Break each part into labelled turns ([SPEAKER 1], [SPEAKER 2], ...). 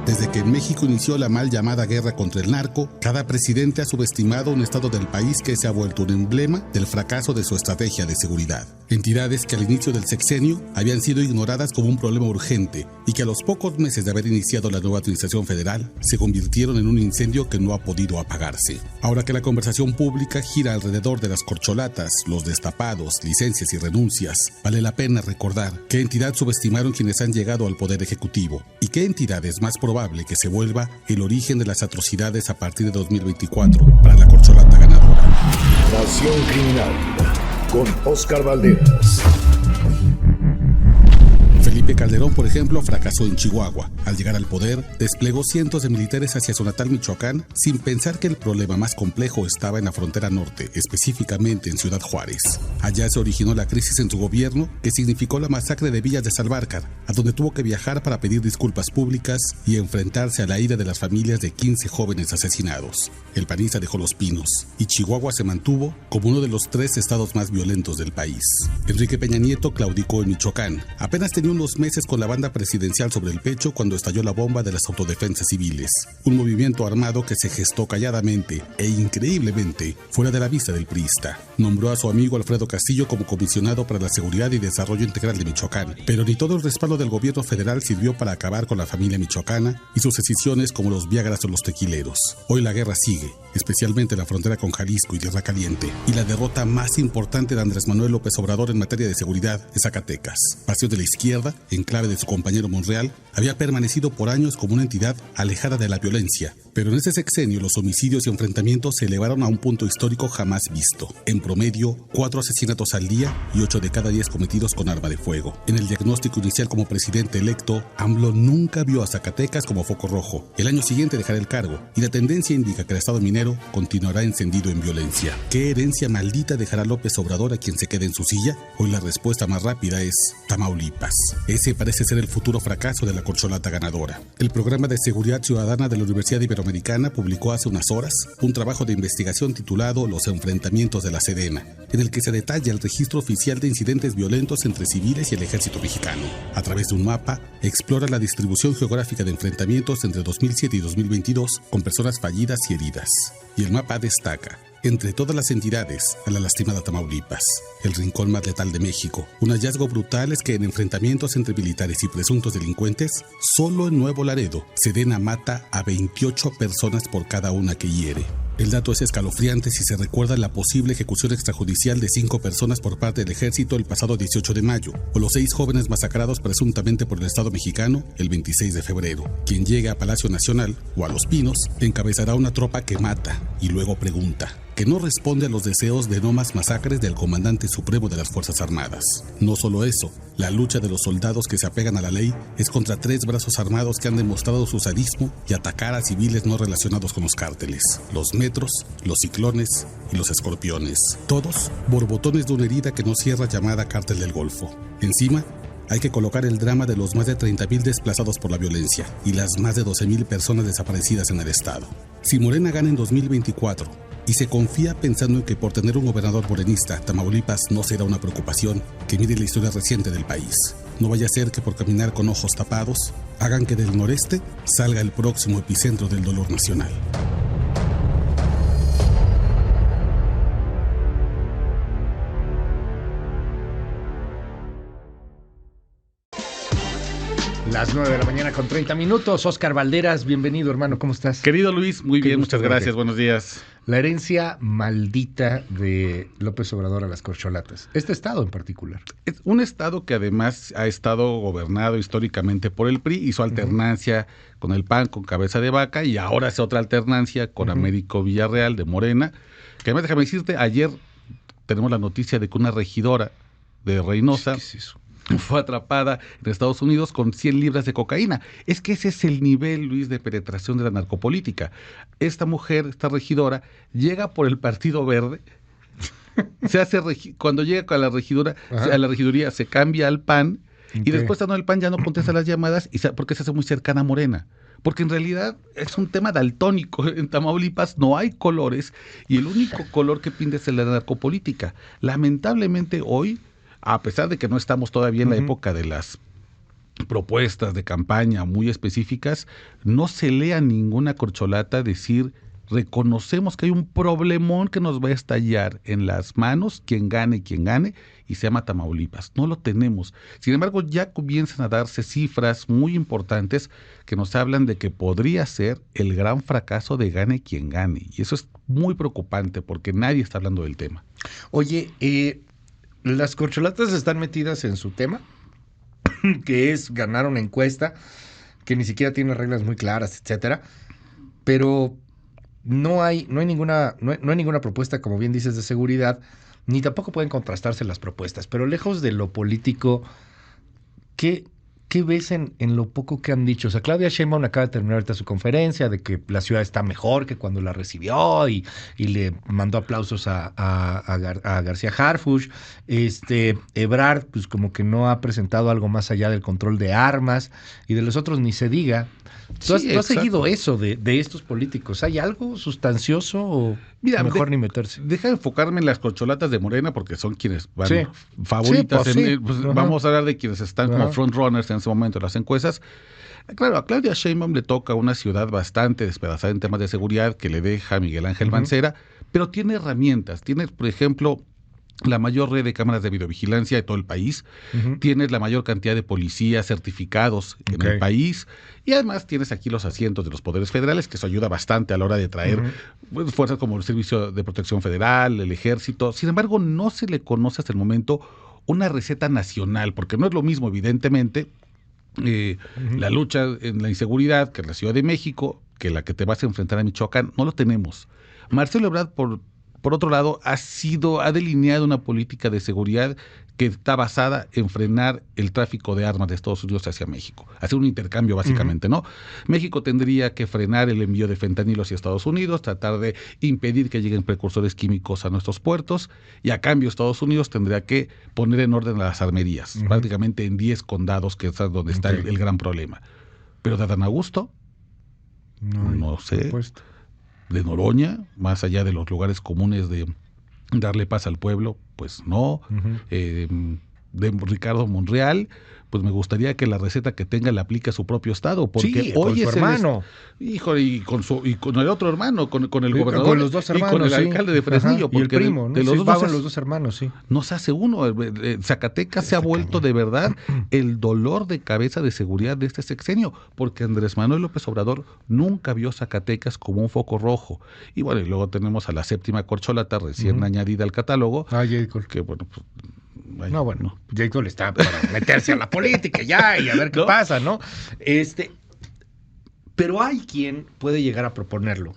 [SPEAKER 1] Desde que en México inició la mal llamada guerra contra el narco, cada presidente ha subestimado un estado del país que se ha vuelto un emblema del fracaso de su estrategia de seguridad. Entidades que al inicio del sexenio habían sido ignoradas como un problema urgente y que a los pocos meses de haber iniciado la nueva administración federal se convirtieron en un incendio que no ha podido apagarse. Ahora que la conversación pública gira alrededor de las corcholatas, los destapados, licencias y renuncias, vale la pena recordar qué entidad subestimaron quienes han llegado al poder ejecutivo y qué entidad es más probable que se vuelva el origen de las atrocidades a partir de 2024 para la corcholata ganadora.
[SPEAKER 2] Nación Criminal con Óscar Valderas.
[SPEAKER 1] Felipe Calderón, por ejemplo, fracasó en Chihuahua. Al llegar al poder, desplegó cientos de militares hacia su natal Michoacán sin pensar que el problema más complejo estaba en la frontera norte, específicamente en Ciudad Juárez. Allá se originó la crisis en su gobierno, que significó la masacre de Villas de Salvarcar, a donde tuvo que viajar para pedir disculpas públicas y enfrentarse a la ira de las familias de 15 jóvenes asesinados. El panista dejó Los Pinos, y Chihuahua se mantuvo como uno de los 3 estados más violentos del país. Enrique Peña Nieto claudicó en Michoacán. Apenas tenía unos meses con la banda presidencial sobre el pecho cuando estalló la bomba de las autodefensas civiles, un movimiento armado que se gestó calladamente e increíblemente fuera de la vista del priista. Nombró a su amigo Alfredo Castillo como comisionado para la seguridad y desarrollo integral de Michoacán, pero ni todo el respaldo del gobierno federal sirvió para acabar con la familia michoacana y sus decisiones como los viagras o los tequileros. Hoy la guerra sigue, especialmente en la frontera con Jalisco y Tierra Caliente, y la derrota más importante de Andrés Manuel López Obrador en materia de seguridad es Zacatecas. Pasión de la izquierda, en clave de su compañero Monreal, había permanecido por años como una entidad alejada de la violencia, pero en ese sexenio los homicidios y enfrentamientos se elevaron a un punto histórico jamás visto. En promedio, 4 asesinatos al día y 8 de cada 10 cometidos con arma de fuego. En el diagnóstico inicial como presidente electo, AMLO nunca vio a Zacatecas como foco rojo. El año siguiente dejará el cargo, y la tendencia indica que el estado minero continuará encendido en violencia. ¿Qué herencia maldita dejará López Obrador a quien se quede en su silla? Hoy la respuesta más rápida es Tamaulipas. Ese parece ser el futuro fracaso de la corcholata ganadora. El Programa de Seguridad Ciudadana de la Universidad Iberoamericana publicó hace unas horas un trabajo de investigación titulado Los enfrentamientos de la Sedena, en el que se detalla el registro oficial de incidentes violentos entre civiles y el ejército mexicano. A través de un mapa, explora la distribución geográfica de enfrentamientos entre 2007 y 2022 con personas fallidas y heridas. Y el mapa destaca, entre todas las entidades, a la lastimada Tamaulipas, el rincón más letal de México. Un hallazgo brutal es que en enfrentamientos entre militares y presuntos delincuentes, solo en Nuevo Laredo, Sedena mata a 28 personas por cada una que hiere. El dato es escalofriante si se recuerda la posible ejecución extrajudicial de 5 personas por parte del ejército el pasado 18 de mayo, o los 6 jóvenes masacrados presuntamente por el Estado mexicano el 26 de febrero. Quien llegue a Palacio Nacional o a Los Pinos encabezará una tropa que mata y luego pregunta, que no responde a los deseos de no más masacres del comandante supremo de las Fuerzas Armadas. No solo eso, la lucha de los soldados que se apegan a la ley es contra 3 brazos armados que han demostrado su sadismo y atacar a civiles no relacionados con los cárteles, los metros, los ciclones y los escorpiones. Todos borbotones de una herida que no cierra llamada Cártel del Golfo. Encima, hay que colocar el drama de los más de 30,000 desplazados por la violencia y las más de 12,000 personas desaparecidas en el estado. Si Morena gana en 2024 y se confía pensando en que por tener un gobernador morenista, Tamaulipas no será una preocupación, que mire la historia reciente del país. No vaya a ser que por caminar con ojos tapados hagan que del noreste salga el próximo epicentro del dolor nacional.
[SPEAKER 3] Las 9 de la mañana con 30 minutos. Óscar Valderas, bienvenido, hermano, ¿cómo estás?
[SPEAKER 4] Querido Luis, muy bien, muchas gracias, buenos días.
[SPEAKER 3] La herencia maldita de López Obrador a las corcholatas. Este estado en particular.
[SPEAKER 4] Es un estado que además ha estado gobernado históricamente por el PRI, hizo alternancia con el PAN, con Cabeza de Vaca, y ahora hace otra alternancia con Américo Villarreal de Morena, que además, déjame decirte, ayer tenemos la noticia de que una regidora de Reynosa fue atrapada en Estados Unidos con 100 libras de cocaína. Es que ese es el nivel, Luis, de penetración de la narcopolítica. Esta mujer, esta regidora, llega por el Partido Verde, se hace cuando llega a la regidora, a la regiduría, se cambia al PAN, y después estando en el PAN ya no contesta las llamadas, porque se hace muy cercana a Morena. Porque en realidad es un tema daltónico. En Tamaulipas no hay colores, y el único color que pinta es la narcopolítica. Lamentablemente hoy, a pesar de que no estamos todavía en la época de las propuestas de campaña muy específicas, no se lea ninguna corcholata decir: reconocemos que hay un problemón que nos va a estallar en las manos, quien gane, y se llama Tamaulipas. No lo tenemos. Sin embargo, ya comienzan a darse cifras muy importantes que nos hablan de que podría ser el gran fracaso de gane quien gane. Y eso es muy preocupante porque nadie está hablando del tema.
[SPEAKER 3] Oye, las corcholatas están metidas en su tema, que es ganar una encuesta, que ni siquiera tiene reglas muy claras, etcétera, pero no hay ninguna propuesta, como bien dices, de seguridad, ni tampoco pueden contrastarse las propuestas. Pero lejos de lo político, ¿qué ves en lo poco que han dicho? O sea, Claudia Sheinbaum acaba de terminar ahorita su conferencia de que la ciudad está mejor que cuando la recibió y le mandó aplausos a García Harfuch. Ebrard, pues como que no ha presentado algo más allá del control de armas, y de los otros ni se diga. ¿Tú has seguido eso de estos políticos? ¿Hay algo sustancioso o mejor ni meterse?
[SPEAKER 4] Deja de enfocarme en las corcholatas de Morena porque son quienes van favoritas. Vamos a hablar de quienes están como frontrunners en ese momento en las encuestas. Claro, a Claudia Sheinbaum le toca una ciudad bastante despedazada en temas de seguridad que le deja Miguel Ángel Mancera, pero tiene herramientas. Tiene, por ejemplo, la mayor red de cámaras de videovigilancia de todo el país, tienes la mayor cantidad de policías certificados en el país, y además tienes aquí los asientos de los poderes federales, que eso ayuda bastante a la hora de traer fuerzas como el Servicio de Protección Federal, el Ejército. Sin embargo, no se le conoce hasta el momento una receta nacional, porque no es lo mismo, evidentemente, la lucha en la inseguridad que en la Ciudad de México, que la que te vas a enfrentar a Michoacán. No lo tenemos. Marcelo Ebrard, por otro lado, ha delineado una política de seguridad que está basada en frenar el tráfico de armas de Estados Unidos hacia México. Hacer un intercambio, básicamente, ¿no? México tendría que frenar el envío de fentanilo hacia Estados Unidos, tratar de impedir que lleguen precursores químicos a nuestros puertos, y a cambio Estados Unidos tendría que poner en orden a las armerías, prácticamente en 10 condados, que es donde está el gran problema. Pero de Adán Augusto, no sé. Propuesta. De Noroña, más allá de los lugares comunes de darle paz al pueblo, pues no. De Ricardo Monreal, pues me gustaría que la receta que tenga la aplique a su propio estado, porque hoy
[SPEAKER 3] con su hermano.
[SPEAKER 4] Híjole, y con el otro hermano, con el gobernador,
[SPEAKER 3] con los dos hermanos,
[SPEAKER 4] y con el alcalde de Fresnillo,
[SPEAKER 3] porque y el primo, ¿no?
[SPEAKER 4] de los
[SPEAKER 3] los dos hermanos, sí.
[SPEAKER 4] No se hace uno. Zacatecas se ha vuelto de verdad el dolor de cabeza de seguridad de este sexenio, porque Andrés Manuel López Obrador nunca vio Zacatecas como un foco rojo. Y bueno, y luego tenemos a la séptima corcholata recién añadida al catálogo, que bueno, pues
[SPEAKER 3] J. Cole está para meterse a la política ya y a ver qué pasa, ¿no? Pero hay quien puede llegar a proponerlo.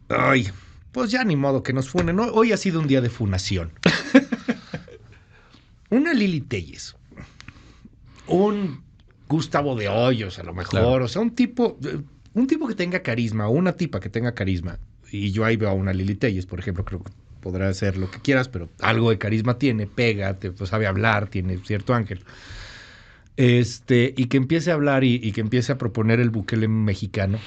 [SPEAKER 3] Ay, pues ya ni modo que nos funen, ¿no? Hoy ha sido un día de funación. Una Lili Téllez, un Gustavo de Hoyos, a lo mejor, o sea, un tipo que tenga carisma, o una tipa que tenga carisma, y yo ahí veo a una Lili Téllez, por ejemplo, creo que podrá hacer lo que quieras, pero algo de carisma tiene, pega, pues sabe hablar, tiene cierto ángel. Y que empiece a hablar y que empiece a proponer el Bukele mexicano.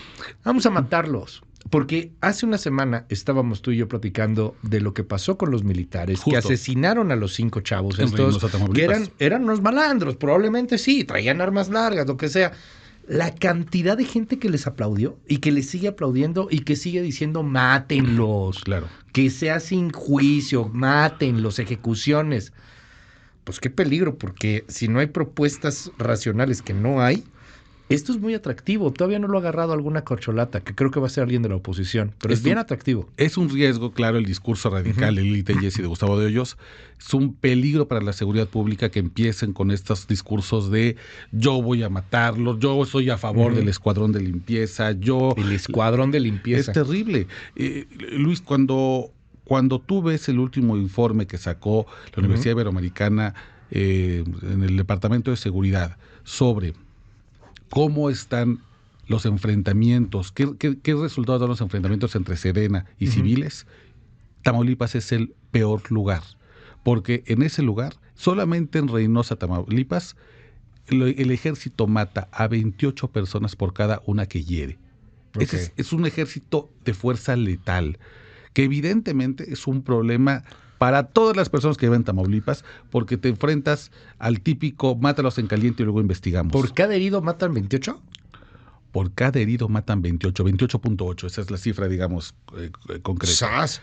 [SPEAKER 3] Vamos a matarlos. Porque hace una semana estábamos tú y yo platicando de lo que pasó con los militares, que asesinaron a los 5 chavos estos, que eran unos malandros, probablemente sí, traían armas largas, lo que sea. La cantidad de gente que les aplaudió y que les sigue aplaudiendo y que sigue diciendo mátenlos, que sea sin juicio, mátenlos, ejecuciones. Pues qué peligro, porque si no hay propuestas racionales, que no hay, esto es muy atractivo. Todavía no lo ha agarrado alguna corcholata, que creo que va a ser alguien de la oposición, pero es bien atractivo.
[SPEAKER 4] Es un riesgo, claro, el discurso radical de Lili Téllez y de Gustavo de Hoyos. Es un peligro para la seguridad pública que empiecen con estos discursos de yo voy a matarlos, yo soy a favor del escuadrón de limpieza,
[SPEAKER 3] El escuadrón de limpieza.
[SPEAKER 4] Es terrible. Luis, cuando tú ves el último informe que sacó la Universidad Iberoamericana en el Departamento de Seguridad sobre cómo están los enfrentamientos, qué resultados dan los enfrentamientos entre Sedena y civiles, Tamaulipas es el peor lugar, porque en ese lugar, solamente en Reynosa, Tamaulipas, el ejército mata a 28 personas por cada una que hiere. Es un ejército de fuerza letal, que evidentemente es un problema para todas las personas que viven en Tamaulipas, porque te enfrentas al típico mátalos en caliente y luego investigamos.
[SPEAKER 3] ¿Por cada herido matan 28?
[SPEAKER 4] Por cada herido matan 28.8, esa es la cifra, digamos, concreta.
[SPEAKER 3] ¡Sas!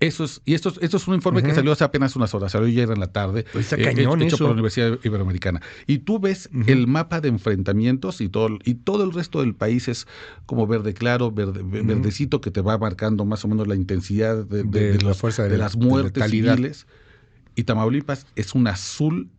[SPEAKER 4] Esto es un informe que salió hace apenas unas horas, salió ayer en la tarde,
[SPEAKER 3] Pues está cañón
[SPEAKER 4] hecho
[SPEAKER 3] eso.
[SPEAKER 4] por la Universidad Iberoamericana. Y tú ves el mapa de enfrentamientos y todo el resto del país es como verde claro, verdecito, que te va marcando más o menos la intensidad de
[SPEAKER 3] la fuerza
[SPEAKER 4] de las muertes
[SPEAKER 3] letalidad.
[SPEAKER 4] civiles. Y Tamaulipas es un azul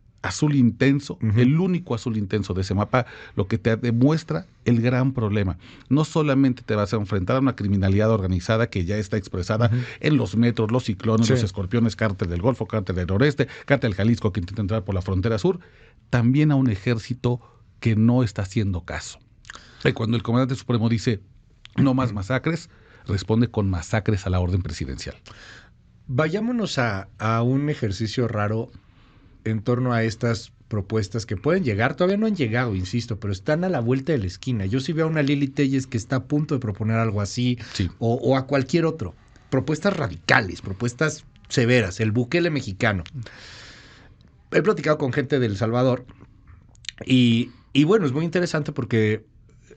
[SPEAKER 4] intenso, el único azul intenso de ese mapa, lo que te demuestra el gran problema. No solamente te vas a enfrentar a una criminalidad organizada que ya está expresada en los metros, los ciclones, los escorpiones, cártel del Golfo, cártel del Noreste, cártel del Jalisco que intenta entrar por la frontera sur, también a un ejército que no está haciendo caso. Y cuando el comandante supremo dice no más masacres, responde con masacres a la orden presidencial.
[SPEAKER 3] Vayámonos a un ejercicio raro en torno a estas propuestas que pueden llegar, todavía no han llegado, insisto, pero están a la vuelta de la esquina. Yo sí veo a una Lili Telles que está a punto de proponer algo así,
[SPEAKER 4] Sí.
[SPEAKER 3] o a cualquier otro. Propuestas radicales, propuestas severas, el Bukele mexicano. He platicado con gente de El Salvador y bueno, es muy interesante porque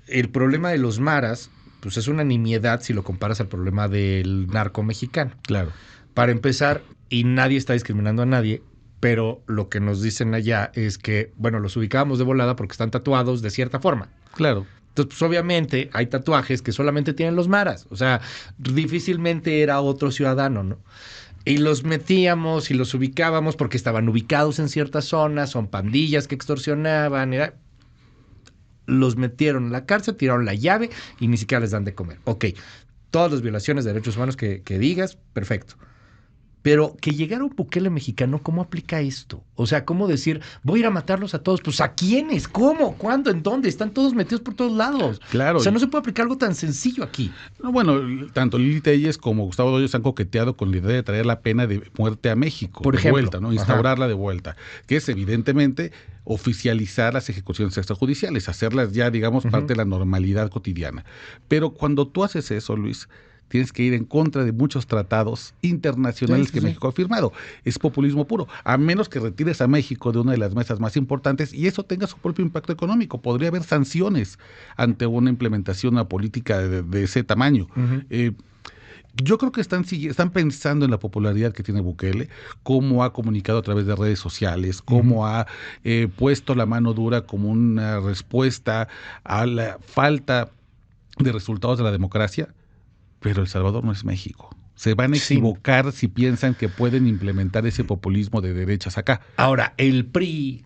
[SPEAKER 3] el problema de los maras pues es una nimiedad si lo comparas al problema del narco mexicano.
[SPEAKER 4] Claro.
[SPEAKER 3] Para empezar, y nadie está discriminando a nadie, pero lo que nos dicen allá es que, bueno, los ubicamos de volada porque están tatuados de cierta forma.
[SPEAKER 4] Claro.
[SPEAKER 3] Entonces, pues obviamente hay tatuajes que solamente tienen los maras. O sea, difícilmente era otro ciudadano, ¿no? Y los metíamos y los ubicábamos porque estaban ubicados en ciertas zonas, son pandillas que extorsionaban, los metieron en la cárcel, tiraron la llave y ni siquiera les dan de comer. Ok, todas las violaciones de derechos humanos que digas, perfecto. Pero que llegara un Bukele mexicano, ¿cómo aplica esto? O sea, ¿cómo decir, voy a ir a matarlos a todos? Pues ¿a quiénes? ¿Cómo? ¿Cuándo? ¿En dónde? Están todos metidos por todos lados.
[SPEAKER 4] Claro.
[SPEAKER 3] O sea, no se puede aplicar algo tan sencillo aquí.
[SPEAKER 4] No, bueno, tanto Lili Telles como Gustavo Doyos han coqueteado con la idea de traer la pena de muerte a México.
[SPEAKER 3] Por
[SPEAKER 4] de
[SPEAKER 3] ejemplo.
[SPEAKER 4] vuelta, ¿no? Instaurarla de vuelta. Que es evidentemente oficializar las ejecuciones extrajudiciales, hacerlas ya, digamos, parte de la normalidad cotidiana. Pero cuando tú haces eso, Luis, tienes que ir en contra de muchos tratados internacionales que México ha firmado. Es populismo puro, a menos que retires a México de una de las mesas más importantes y eso tenga su propio impacto económico. Podría haber sanciones ante una implementación de una política de ese tamaño. Yo creo que están pensando en la popularidad que tiene Bukele, cómo ha comunicado a través de redes sociales, cómo ha puesto la mano dura como una respuesta a la falta de resultados de la democracia. Pero El Salvador no es México. Se van a equivocar si piensan que pueden implementar ese populismo de derechas acá.
[SPEAKER 3] Ahora, el PRI,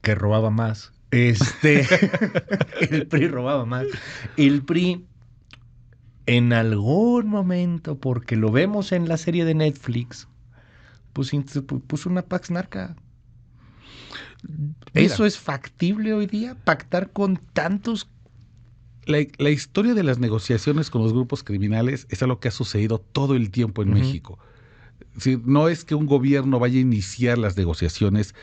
[SPEAKER 3] que robaba más, el PRI robaba más. El PRI, en algún momento, porque lo vemos en la serie de Netflix, puso una Pax Narca.
[SPEAKER 4] Mira,
[SPEAKER 3] ¿Eso es factible hoy día? ¿Pactar con tantos?
[SPEAKER 4] La historia de las negociaciones con los grupos criminales es algo que ha sucedido todo el tiempo en México. Si no es que un gobierno vaya a iniciar las negociaciones,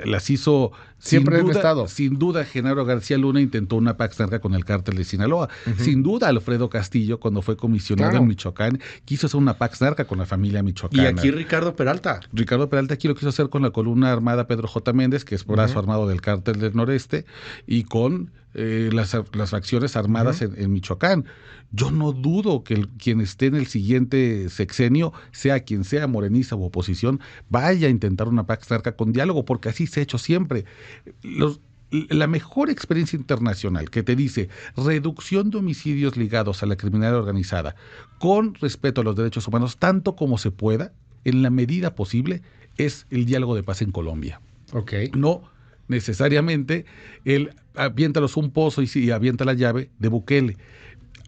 [SPEAKER 4] las hizo
[SPEAKER 3] siempre en Estado.
[SPEAKER 4] Sin duda, Genaro García Luna intentó una Pax Narca con el cártel de Sinaloa. Sin duda, Alfredo Castillo, cuando fue comisionado en Michoacán, quiso hacer una Pax Narca con la familia michoacana.
[SPEAKER 3] Y aquí Ricardo Peralta.
[SPEAKER 4] Ricardo Peralta aquí lo quiso hacer con la columna armada Pedro J. Méndez, que es brazo armado del cártel del Noreste, y con las facciones armadas en Michoacán. Yo no dudo que quien esté en el siguiente sexenio, sea quien sea, morenista u oposición, vaya a intentar una Pax Narca con diálogo, porque así se ha hecho siempre. La mejor experiencia internacional que te dice reducción de homicidios ligados a la criminalidad organizada con respeto a los derechos humanos, tanto como se pueda, en la medida posible, es el diálogo de paz en Colombia.
[SPEAKER 3] Okay.
[SPEAKER 4] No necesariamente el aviéntalos un pozo y avienta la llave de Bukele.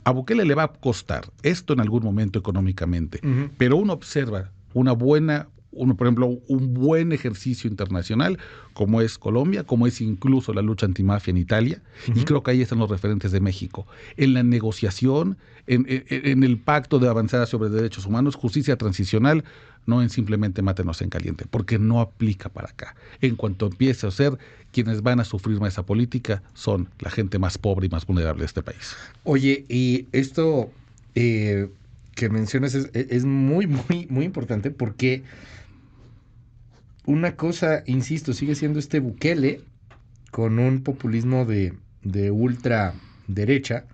[SPEAKER 4] A Bukele le va a costar esto en algún momento económicamente, pero uno observa por ejemplo, un buen ejercicio internacional, como es Colombia, como es incluso la lucha antimafia en Italia, y creo que ahí están los referentes de México. En la negociación, en el pacto de avanzada sobre derechos humanos, justicia transicional, no en simplemente mátenos en caliente, porque no aplica para acá. En cuanto empiece a ser, quienes van a sufrir más esa política son la gente más pobre y más vulnerable de este país.
[SPEAKER 3] Oye, y esto que que mencionas es muy, muy, muy importante porque una cosa, insisto, sigue siendo este Bukele con un populismo de ultraderecha,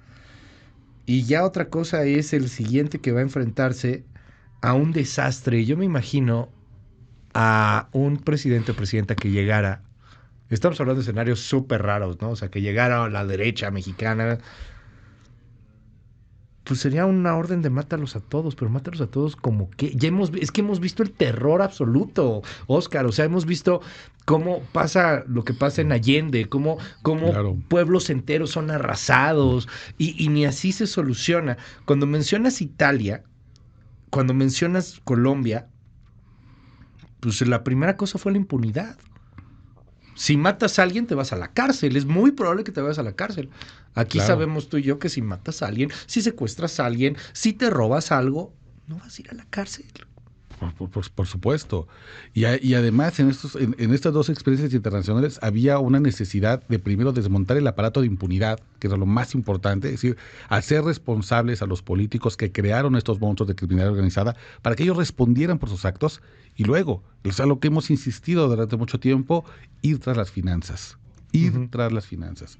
[SPEAKER 3] y ya otra cosa es el siguiente que va a enfrentarse a un desastre. Yo me imagino a un presidente o presidenta que llegara, estamos hablando de escenarios súper raros, ¿no? O sea, que llegara a la derecha mexicana, pues sería una orden de mátalos a todos, pero mátalos a todos como que es que hemos visto el terror absoluto, Oscar. O sea, hemos visto cómo pasa lo que pasa en Allende, cómo
[SPEAKER 4] Claro.
[SPEAKER 3] pueblos enteros son arrasados, y ni así se soluciona. Cuando mencionas Italia, cuando mencionas Colombia, pues la primera cosa fue la impunidad. Si matas a alguien, te vas a la cárcel. Es muy probable que te vayas a la cárcel. Aquí
[SPEAKER 4] Claro.
[SPEAKER 3] sabemos tú y yo que si matas a alguien, si secuestras a alguien, si te robas algo, no vas a ir a la cárcel.
[SPEAKER 4] Por supuesto. Y además, en estas dos experiencias internacionales había una necesidad de primero desmontar el aparato de impunidad, que era lo más importante, es decir, hacer responsables a los políticos que crearon estos monstruos de criminalidad organizada para que ellos respondieran por sus actos, y luego, es algo que hemos insistido durante mucho tiempo, ir tras las finanzas. Tras las finanzas.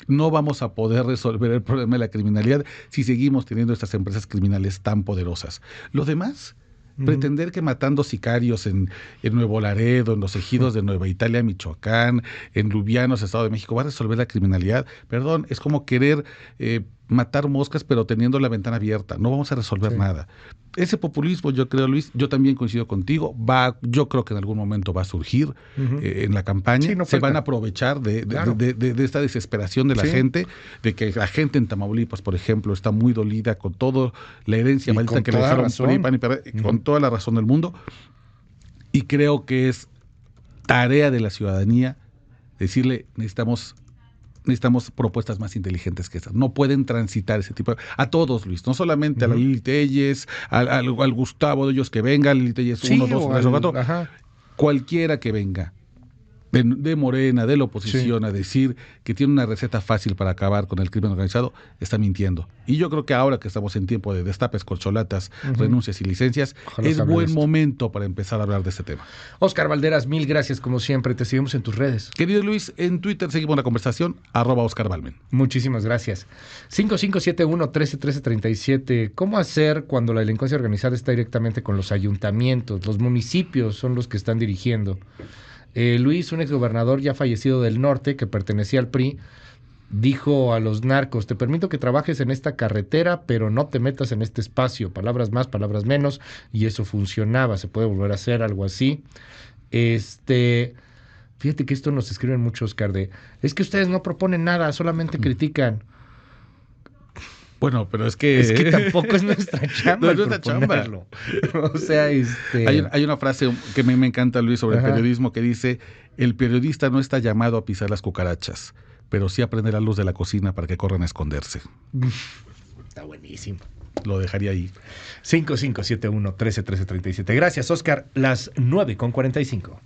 [SPEAKER 4] No vamos a poder resolver el problema de la criminalidad si seguimos teniendo estas empresas criminales tan poderosas. Lo demás, pretender que matando sicarios en Nuevo Laredo, en los ejidos de Nueva Italia, Michoacán, en Lubianos, Estado de México, va a resolver la criminalidad. Perdón, es como querer matar moscas pero teniendo la ventana abierta. No vamos a resolver nada. Ese populismo, yo creo, Luis, yo también coincido contigo, yo creo que en algún momento va a surgir en la campaña.
[SPEAKER 3] Sí, no
[SPEAKER 4] se
[SPEAKER 3] falta.
[SPEAKER 4] van a aprovechar de esta desesperación de la
[SPEAKER 3] Sí.
[SPEAKER 4] gente, de que la gente en Tamaulipas, por ejemplo, está muy dolida con toda la herencia
[SPEAKER 3] Y
[SPEAKER 4] maldita
[SPEAKER 3] con
[SPEAKER 4] que le
[SPEAKER 3] toda
[SPEAKER 4] dejaron
[SPEAKER 3] razón.
[SPEAKER 4] PRI, PAN y PRD, con toda la razón del mundo. Y creo que es tarea de la ciudadanía decirle, necesitamos propuestas más inteligentes que estas. No pueden transitar ese tipo a todos, Luis, no solamente a la Lili Telles, al Gustavo de ellos que venga, Lili Telles 1, 2, 3 o 4, cualquiera que venga de Morena, de la oposición, a decir que tiene una receta fácil para acabar con el crimen organizado, está mintiendo. Y yo creo que ahora que estamos en tiempo de destapes, corcholatas, renuncias y licencias,
[SPEAKER 3] Ojalá
[SPEAKER 4] es
[SPEAKER 3] se hable de
[SPEAKER 4] buen
[SPEAKER 3] esto.
[SPEAKER 4] momento para empezar a hablar de este tema.
[SPEAKER 3] Oscar Valderas, mil gracias como siempre. Te seguimos en tus redes.
[SPEAKER 4] Querido Luis, en Twitter seguimos la conversación, @Oscar Balmen.
[SPEAKER 3] Muchísimas gracias. 5571-131337. ¿Cómo hacer cuando la delincuencia organizada está directamente con los ayuntamientos? Los municipios son los que están dirigiendo. Luis, un exgobernador ya fallecido del norte que pertenecía al PRI, dijo a los narcos: te permito que trabajes en esta carretera, pero no te metas en este espacio. Palabras más, palabras menos. Y eso funcionaba. Se puede volver a hacer algo así. Fíjate que esto nos escriben mucho, Oscar, es que ustedes no proponen nada, solamente critican.
[SPEAKER 4] Bueno, pero es que
[SPEAKER 3] tampoco es nuestra chamba.
[SPEAKER 4] No es nuestra chamba.
[SPEAKER 3] O sea,
[SPEAKER 4] hay una frase que me encanta, Luis, sobre el periodismo, que dice: el periodista no está llamado a pisar las cucarachas, pero sí a prender la luz de la cocina para que corran a esconderse.
[SPEAKER 3] Está buenísimo.
[SPEAKER 4] Lo dejaría ahí.
[SPEAKER 3] 5571-131337. Gracias, Oscar. Las 9:45.